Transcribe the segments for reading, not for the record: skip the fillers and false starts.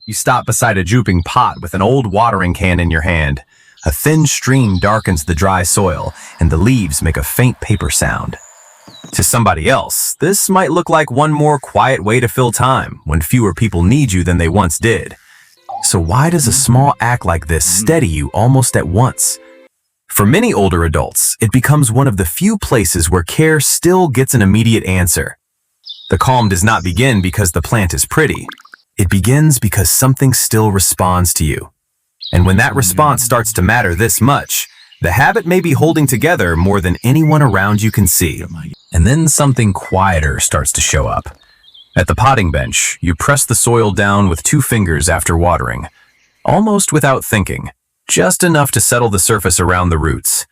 You stop beside a drooping pot with an old watering can in your hand. A thin stream darkens the dry soil, and the leaves make a faint paper sound. To somebody else, this might look like one more quiet way to fill time when fewer people need you than they once did. So why does a small act like this steady you almost at once? For many older adults, it becomes one of the few places where care still gets an immediate answer. The calm does not begin because the plant is pretty. It begins because something still responds to you. And when that response starts to matter this much, the habit may be holding together more than anyone around you can see. And then something quieter starts to show up. At the potting bench, you press the soil down with 2 fingers after watering, almost without thinking, just enough to settle the surface around the roots.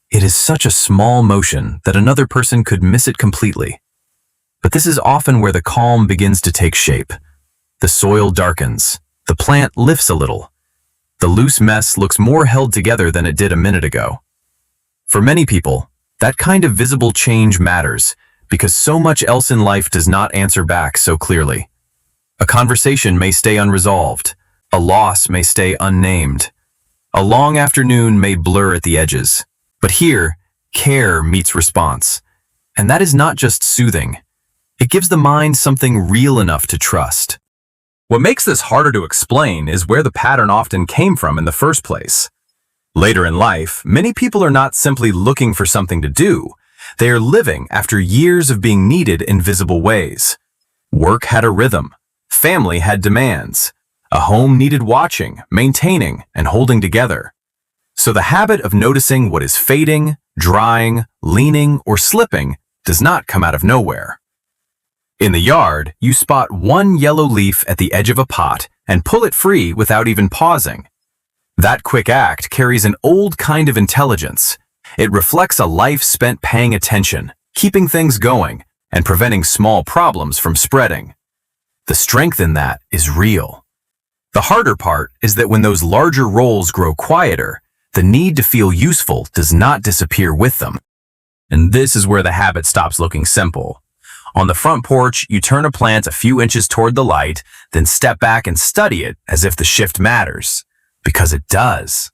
It is such a small motion that another person could miss it completely. But this is often where the calm begins to take shape. The soil darkens, the plant lifts a little. The loose mess looks more held together than it did a minute ago. For many people, that kind of visible change matters because so much else in life does not answer back so clearly. A conversation may stay unresolved. A loss may stay unnamed. A long afternoon may blur at the edges. But here, care meets response. And that is not just soothing. It gives the mind something real enough to trust. What makes this harder to explain is where the pattern often came from in the first place. Later in life, many people are not simply looking for something to do. They are living after years of being needed in visible ways. Work had a rhythm. Family had demands. A home needed watching, maintaining, and holding together. So the habit of noticing what is fading, drying, leaning, or slipping does not come out of nowhere. In the yard, you spot one yellow leaf at the edge of a pot and pull it free without even pausing. That quick act carries an old kind of intelligence. It reflects a life spent paying attention, keeping things going, and preventing small problems from spreading. The strength in that is real. The harder part is that when those larger roles grow quieter, the need to feel useful does not disappear with them. And this is where the habit stops looking simple. On the front porch, you turn a plant a few inches toward the light, then step back and study it as if the shift matters. Because it does.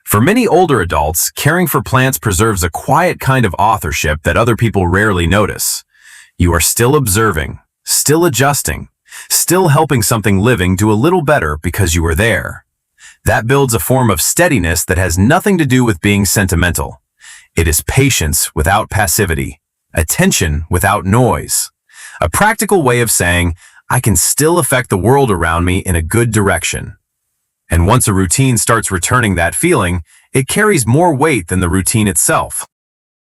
For many older adults, caring for plants preserves a quiet kind of authorship that other people rarely notice. You are still observing, still adjusting, still helping something living do a little better because you are there. That builds a form of steadiness that has nothing to do with being sentimental. It is patience without passivity, attention without noise. A practical way of saying, I can still affect the world around me in a good direction. And once a routine starts returning that feeling, it carries more weight than the routine itself.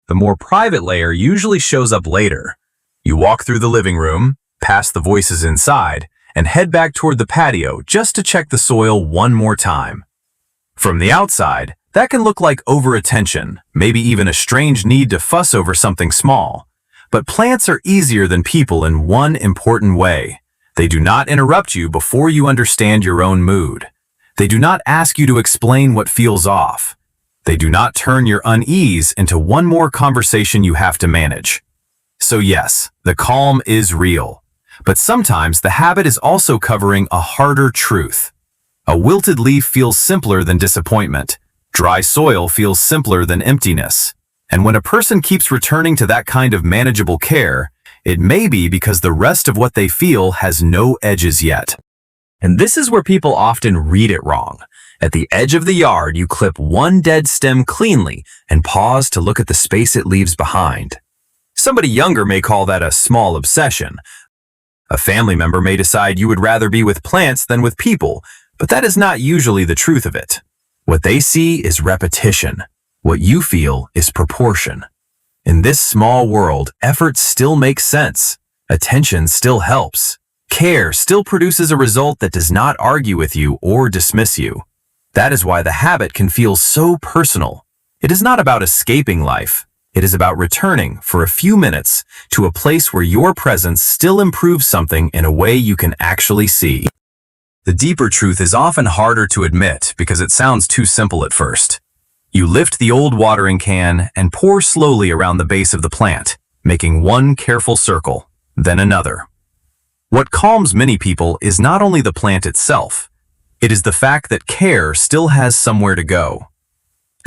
The more private layer usually shows up later. You walk through the living room, past the voices inside, and head back toward the patio just to check the soil one more time. From the outside, that can look like over-attention, maybe even a strange need to fuss over something small. But plants are easier than people in one important way. They do not interrupt you before you understand your own mood. They do not ask you to explain what feels off. They do not turn your unease into one more conversation you have to manage. So yes, the calm is real. But sometimes the habit is also covering a harder truth. A wilted leaf feels simpler than disappointment. Dry soil feels simpler than emptiness. And when a person keeps returning to that kind of manageable care, it may be because the rest of what they feel has no edges yet. And this is where people often read it wrong. At the edge of the yard, you clip one dead stem cleanly and pause to look at the space it leaves behind. Somebody younger may call that a small obsession. A family member may decide you would rather be with plants than with people, but that is not usually the truth of it. What they see is repetition. What you feel is proportion. In this small world, effort still makes sense. Attention still helps. Care still produces a result that does not argue with you or dismiss you. That is why the habit can feel so personal. It is not about escaping life. It is about returning for a few minutes to a place where your presence still improves something in a way you can actually see. The deeper truth is often harder to admit because it sounds too simple at first. You lift the old watering can and pour slowly around the base of the plant, making one careful circle, then another. What calms many people is not only the plant itself, it is the fact that care still has somewhere to go.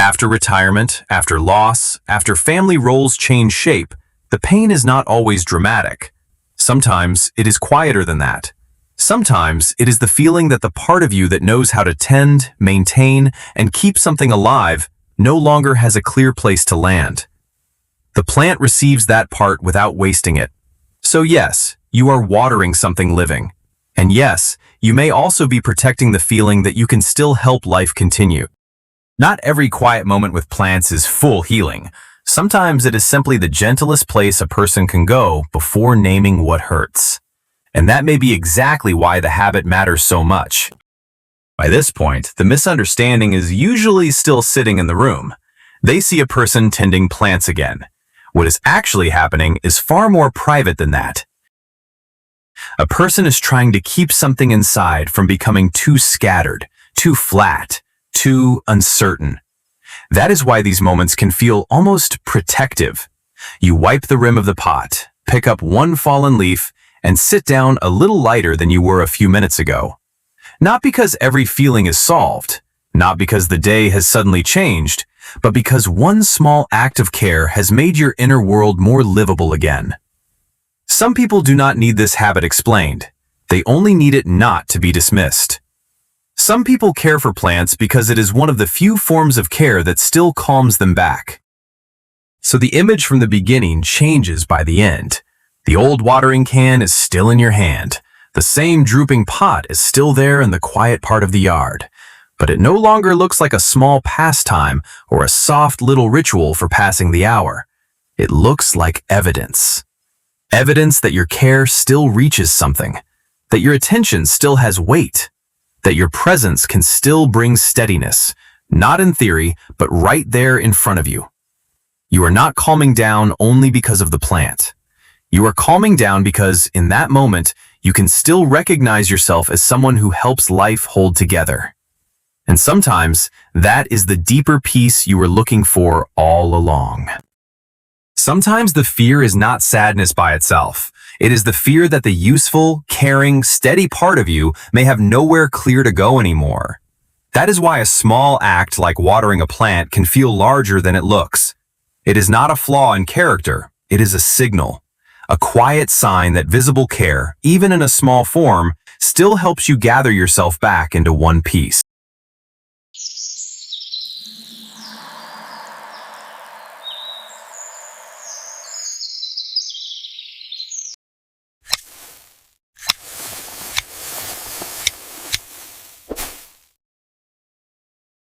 After retirement, after loss, after family roles change shape, the pain is not always dramatic. Sometimes it is quieter than that. Sometimes it is the feeling that the part of you that knows how to tend, maintain, and keep something alive no longer has a clear place to land. The plant receives that part without wasting it. So yes, you are watering something living. And yes, you may also be protecting the feeling that you can still help life continue. Not every quiet moment with plants is full healing. Sometimes it is simply the gentlest place a person can go before naming what hurts. And that may be exactly why the habit matters so much. By this point, the misunderstanding is usually still sitting in the room. They see a person tending plants again. What is actually happening is far more private than that. A person is trying to keep something inside from becoming too scattered, too flat, too uncertain. That is why these moments can feel almost protective. You wipe the rim of the pot, pick up one fallen leaf, and sit down a little lighter than you were a few minutes ago. Not because every feeling is solved, not because the day has suddenly changed, but because one small act of care has made your inner world more livable again. Some people do not need this habit explained. They only need it not to be dismissed. Some people care for plants because it is one of the few forms of care that still calms them back. So the image from the beginning changes by the end. The old watering can is still in your hand. The same drooping pot is still there in the quiet part of the yard. But it no longer looks like a small pastime or a soft little ritual for passing the hour. It looks like evidence. Evidence that your care still reaches something, that your attention still has weight, that your presence can still bring steadiness, not in theory, but right there in front of you. You are not calming down only because of the plant. You are calming down because, in that moment, you can still recognize yourself as someone who helps life hold together. And sometimes, that is the deeper peace you were looking for all along. Sometimes the fear is not sadness by itself. It is the fear that the useful, caring, steady part of you may have nowhere clear to go anymore. That is why a small act like watering a plant can feel larger than it looks. It is not a flaw in character, it is a signal. A quiet sign that visible care, even in a small form, still helps you gather yourself back into one piece.